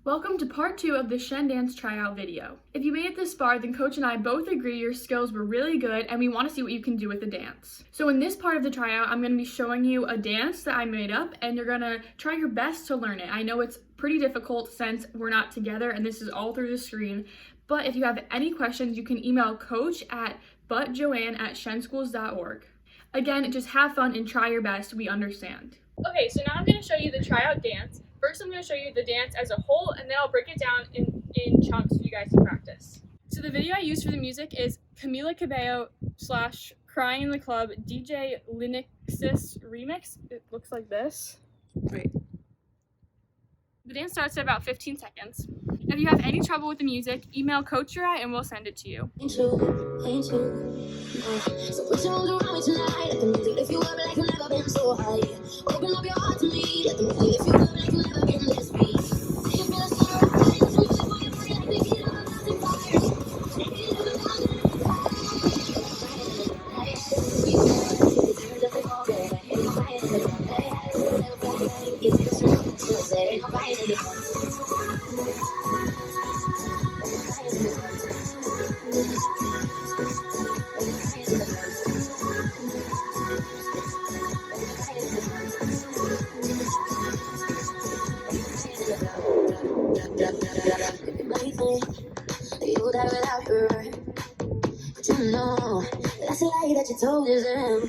Welcome to part 2 of the Shen dance tryout video. If you made it this far, then Coach and I both agree your skills were really good and we want to see what you can do with the dance. So in this part of the tryout, I'm going to be showing you a dance that I made up and you're going to try your best to learn it. I know it's pretty difficult since we're not together and this is all through the screen, but if you have any questions, you can email coach at butjoanne@shenschools.org. Again, just have fun and try your best, we understand. Okay, so now I'm going to show you the tryout dance. First, I'm going to show you the dance as a whole, and then I'll break it down in chunks for you guys to practice. So the video I used for the music is Camila Cabello / Crying in the Club DJ Linux's remix. It looks like this. Wait. The dance starts at about 15 seconds. If you have any trouble with the music, email Coach Tryout and we'll send it to you. So put your arms around me tonight. Let the music lift you up like you've never been so high. Open up your heart to me. Let the music lift you up like you've never been this free. You feel the sun rise. Let the music on your body like the heat of a thousand fires. Take it to the mountain. It's just a call, baby. Ain't no fight in the club. It's just a call, baby. Ain't no fight in the club. You die without her, but you know that's a lie that you told yourself.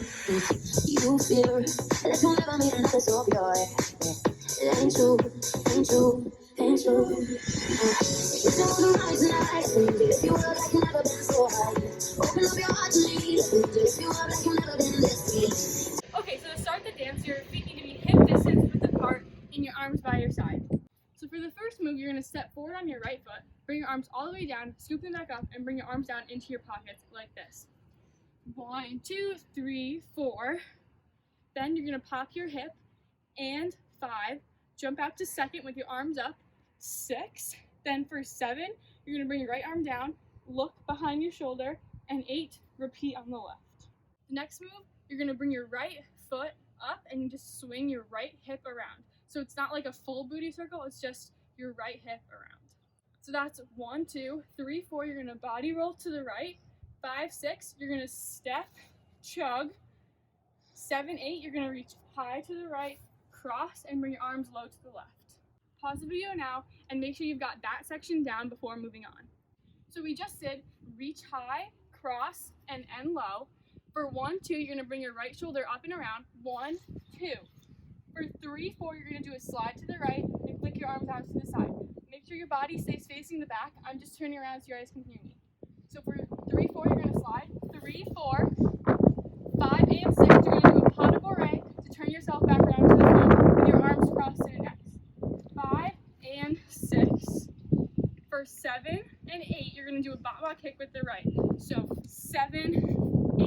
You fear that you'll never meet another so pure. It ain't true, ain't true, ain't true. It's all around tonight. If you up like you've never been so high, open up your heart to me. If you up like you've never been this deep. Okay, so to start the dance, your feet need to be hip distance width apart and your arms by your side. So for the first move, you're going to step forward on your right foot, bring your arms all the way down, scoop them back up, and bring your arms down into your pockets like this. 1, 2, 3, 4. Then you're going to pop your hip, and 5. Jump out to second with your arms up, 6. Then for 7, you're going to bring your right arm down, look behind your shoulder, and 8, repeat on the left. The next move, you're going to bring your right foot up and you just swing your right hip around. So it's not like a full booty circle, it's just your right hip around. So that's 1, 2, 3, 4, you're gonna body roll to the right. 5, 6, you're gonna step, chug. 7, 8, you're gonna reach high to the right, cross, and bring your arms low to the left. Pause the video now and make sure you've got that section down before moving on. So we just did reach high, cross, and end low. For 1, 2, you're gonna bring your right shoulder up and around. 1, 2. For 3, 4, you're going to do a slide to the right and flick your arms out to the side. Make sure your body stays facing the back. I'm just turning around so you guys can hear me. So for 3, 4, you're going to slide. 3, 4, 5, and 6, you're going to do a pas de bourrée to turn yourself back around to the front with your arms crossed to the next. 5 and 6. For 7 and 8, you're going to do a bot bot kick with the right. So 7, 8,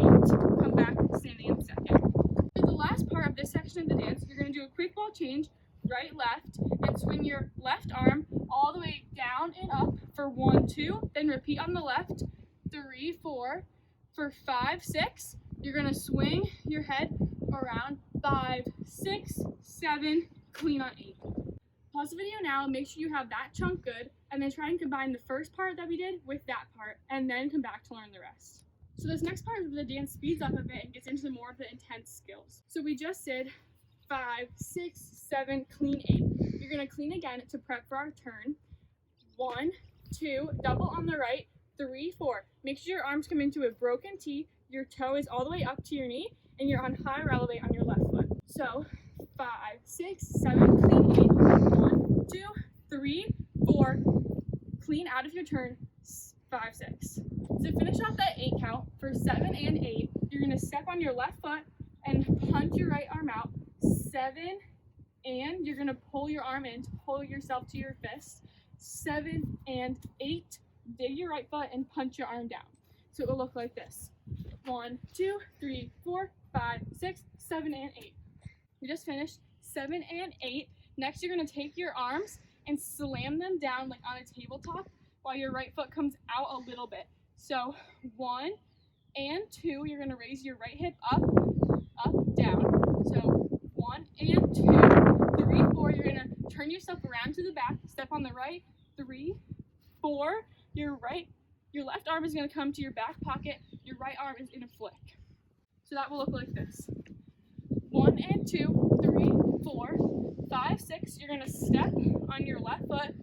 come back, standing in second. For the last part of this section of the dance, you're going to do a quick ball change, right, left, and swing your left arm all the way down and up for 1, 2, then repeat on the left, 3, 4, for 5, 6, you're going to swing your head around, 5, 6, 7, clean on 8. Pause the video now, make sure you have that chunk good, and then try and combine the first part that we did with that part, and then come back to learn the rest. So this next part of the dance speeds up a bit and gets into more of the intense skills. So we just did 5, 6, 7, clean 8. You're going to clean again to prep for our turn. 1, 2, double on the right, 3, 4. Make sure your arms come into a broken T, your toe is all the way up to your knee, and you're on high or elevate on your left foot. So 5, 6, 7, clean 8. 1, 2, 3, 4, clean out of your turn, 5, 6. To finish off that 8 count, for 7 and 8, you're going to step on your left foot and punch your right arm out. 7, and you're going to pull your arm in to pull yourself to your fist. 7 and 8, dig your right foot and punch your arm down. So it will look like this. 1, 2, 3, 4, 5, 6, 7, and 8. We just finished 7 and 8. Next, you're going to take your arms and slam them down like on a tabletop while your right foot comes out a little bit. So 1 and 2, you're going to raise your right hip up, up, down. So 1 and 2, 3, 4, you're going to turn yourself around to the back, step on the right, 3, 4, your left arm is going to come to your back pocket, your right arm is in a flick. So that will look like this. 1 and 2, 3, 4, 5, 6, you're going to step on your left foot,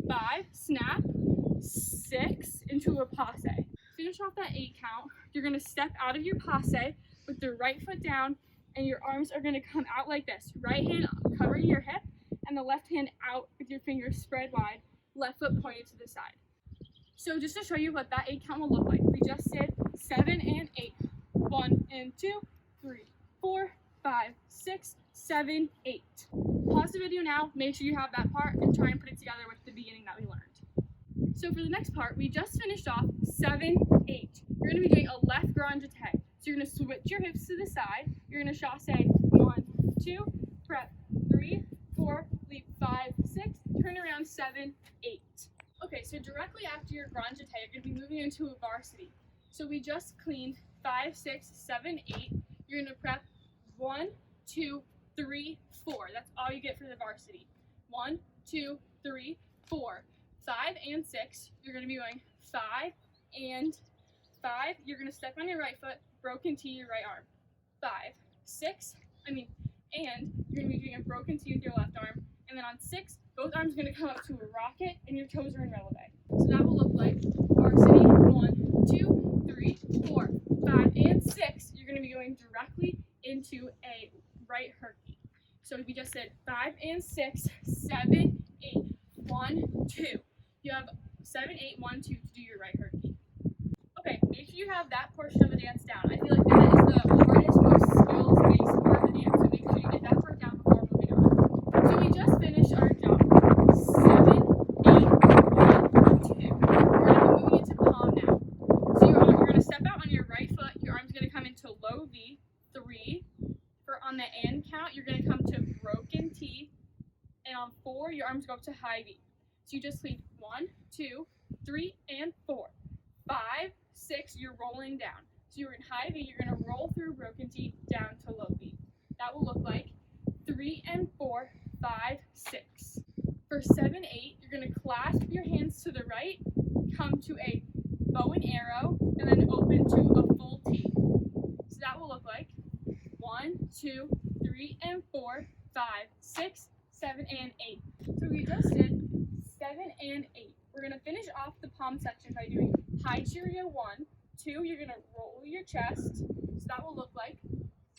5, snap, 6, into a passe. Finish off that 8 count, you're going to step out of your passe with the right foot down, and your arms are going to come out like this. Right hand covering your hip, and the left hand out with your fingers spread wide, left foot pointed to the side. So just to show you what that 8 count will look like, we just did 7 and 8. 1 and 2, 3, 4, 5, 6, 7, 8. Pause the video now, make sure you have that part, and try and put it together with the beginning that we learned. So for the next part, we just finished off 7, 8. You're going to be doing a left grand jeté. So you're going to switch your hips to the side. You're going to chasse 1, 2, prep 3, 4, leap 5, 6, turn around 7, 8. Okay, so directly after your grand jeté, you're going to be moving into a varsity. So we just cleaned 5, 6, 7, 8. You're going to prep 1, 2, 3, 4. That's all you get for the varsity. 1, 2, 3, 4. 5 and 6. You're going to be going 5 and 5. You're going to step on your right foot, broken T your right arm. 5, 6. And you're going to be doing a broken T with your left arm. And then on 6, both arms are going to come up to a rocket, and your toes are in releve. So that will look like varsity 1, 2, 3, 4, 5, and 6. You're going to be going directly into a right herky. So we just said 5 and 6, 7, 8, 1, 2. You have 7, 8, 1, 2 to do your right herky. Okay, make sure you have that portion of the dance down. I feel like that is the hardest, most skills-based part of the dance, so make sure you get that part down before moving on. So we just finished our jump. 7, 8, 1, 2. We're going to be moving into palm now. So you're going to step out on your right foot. Your arm's going to come into low V, 3. On the and count, you're going to come to broken T. And on 4, your arms go up to high V. So you just lead 1, 2, 3, and 4. 5, 6, you're rolling down. So you're in high V, you're going to roll through broken T down to low V. That will look like 3 and 4, 5, 6. For 7, 8, you're going to clasp your hands to the right, come to a bow and arrow, and then open to a full T. So that will look like 1, 2, 3, and 4, 5, 6, 7, and 8. So we just did 7 and 8. We're going to finish off the palm section by doing high cheerio 1, 2, you're going to roll your chest. So that will look like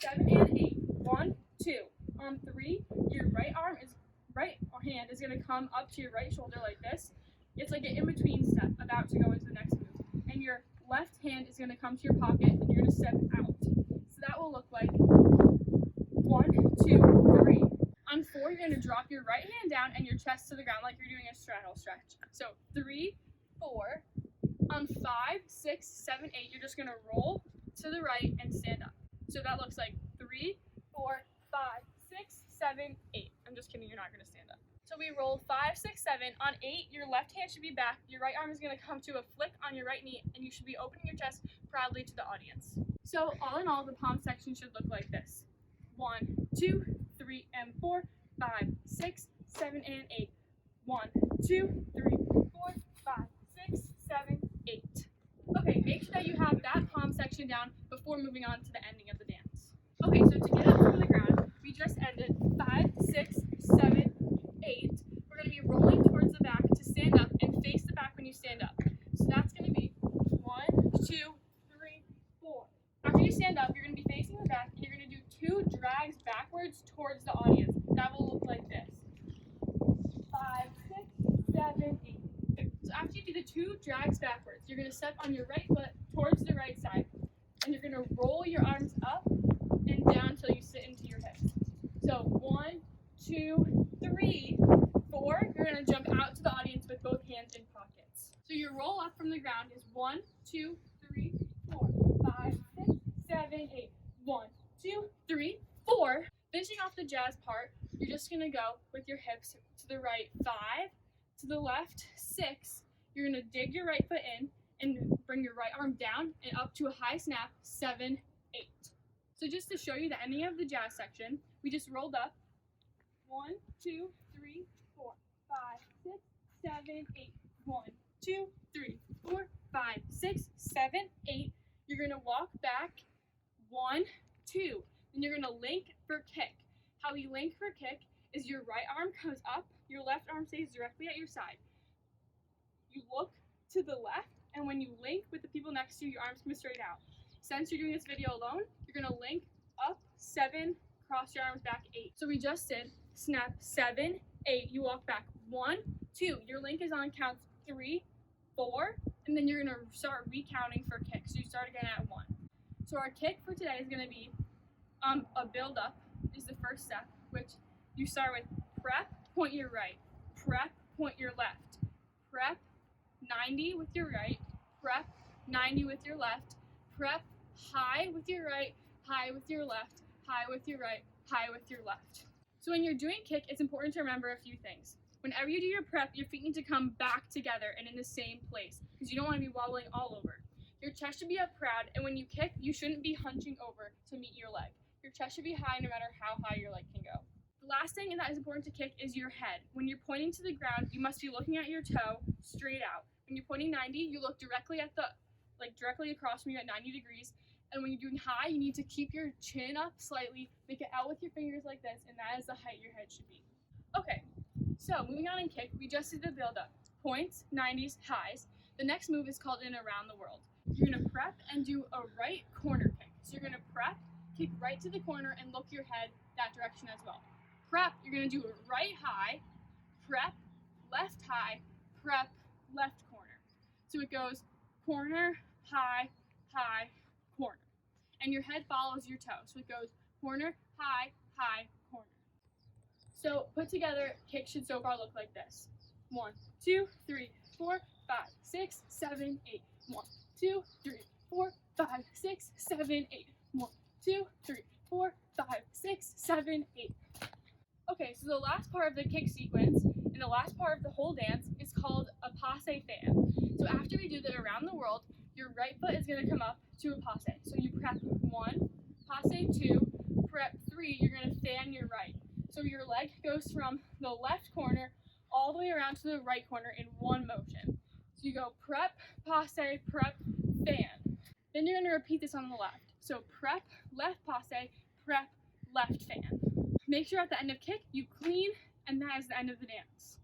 7 and 8. 1, 2. On 3, your right hand is going to come up to your right shoulder like this. It's like an in-between step about to go into the next move. And your left hand is going to come to your pocket and you're going to step out. So that will look like 1, 2, 3. On 4, you're going to drop your right hand down and your chest to the ground like you're doing a straddle stretch. So 3, 4. On 5, 6, 7, 8, you're just going to roll to the right and stand up. So that looks like 3, 4, 5, 6, 7, 8. I'm just kidding, you're not going to stand up. So we rolled 5, 6, 7. On 8, your left hand should be back. Your right arm is going to come to a flick on your right knee, and you should be opening your chest proudly to the audience. So all in all, the palm section should look like this. 1, 2, 3, and 4, 5, 6, 7, and 8. 1, 2, 3, 4, 5, 6, 7, 8. Okay, make sure that you have that palm section down before moving on to the ending of the dance. Okay, so to get up from the ground, we just ended 5, 6, 7, 8. We're going to be rolling towards the back to stand up and face the back when you stand up. So that's going to be 1, 2, 3, 4. After you stand up, you're going to be facing the back and you're going to do 2 drags backwards towards the audience. That will look like this. 5, 6, 7, 8. So after you do the 2 drags backwards, you're going to step on your right foot towards the right side. And you're going to roll your arms up and down until you sit into your hips. So 1, 2, 3, 4. You're going to jump out to the audience with both hands in pockets. So your roll up from the ground is 1, 2, 3, 4, 5, 6, 7, 8. 1, 2, 3, 4. Finishing off the jazz part, you're just going to go with your hips to the right 5, to the left 6. You're going to dig your right foot in and bring your right arm down and up to a high snap 7, 8. So just to show you the ending of the jazz section, we just rolled up 1, 2, 3, 5, 6, 7, 8. 1, 2, 3, 4, 5, 6, 7, 8. You're going to walk back 1, 2. Then you're going to link for kick. How we link for kick is your right arm comes up, your left arm stays directly at your side. You look to the left, and when you link with the people next to you, your arms come straight out. Since you're doing this video alone, you're going to link up 7, cross your arms back 8. So we just did snap 7, 8. You walk back 1, 2. Your link is on counts 3, 4, and then you're going to start recounting for kick. So you start again at 1. So our kick for today is going to be a build up is the first step, which you start with prep, point your right, prep, point your left, prep, 90 with your right, prep, 90 with your left, prep, high with your right, high with your left, high with your right, high with your left. So when you're doing kick, it's important to remember a few things. Whenever you do your prep, your feet need to come back together and in the same place because you don't want to be wobbling all over. Your chest should be up proud, and when you kick, you shouldn't be hunching over to meet your leg. Your chest should be high no matter how high your leg can go. The last thing that is important to kick is your head. When you're pointing to the ground, you must be looking at your toe straight out. When you're pointing 90, you look directly at directly across from you at 90 degrees. And when you're doing high, you need to keep your chin up slightly, make it out with your fingers like this, and that is the height your head should be. Okay, so moving on in kick, we just did the build up. Points, 90s, highs. The next move is called an around the world. You're gonna prep and do a right corner kick. So you're gonna prep, kick right to the corner, and look your head that direction as well. Prep, you're gonna do a right high, prep, left high, prep, left corner. So it goes corner, high, high, corner. And your head follows your toe. So it goes corner, high, high, corner. So put together, kick should so far look like this. 1, 2, 3, 4, 5, 6, 7, 8. 1, 2, 3, 4, 5, 6, 7, 8. 1, 2, 3, 4, 5, 6, 7, 8. Okay, so the last part of the kick sequence and the last part of the whole dance is called a passe fan. So after we do the around the world, your right foot is going to come up to a passe. So you prep 1, passe 2, prep 3, you're going to fan your right. So your leg goes from the left corner all the way around to the right corner in one motion. So you go prep, passe, prep, fan. Then you're going to repeat this on the left. So prep, left passe, prep, left fan. Make sure at the end of kick, you clean, and that is the end of the dance.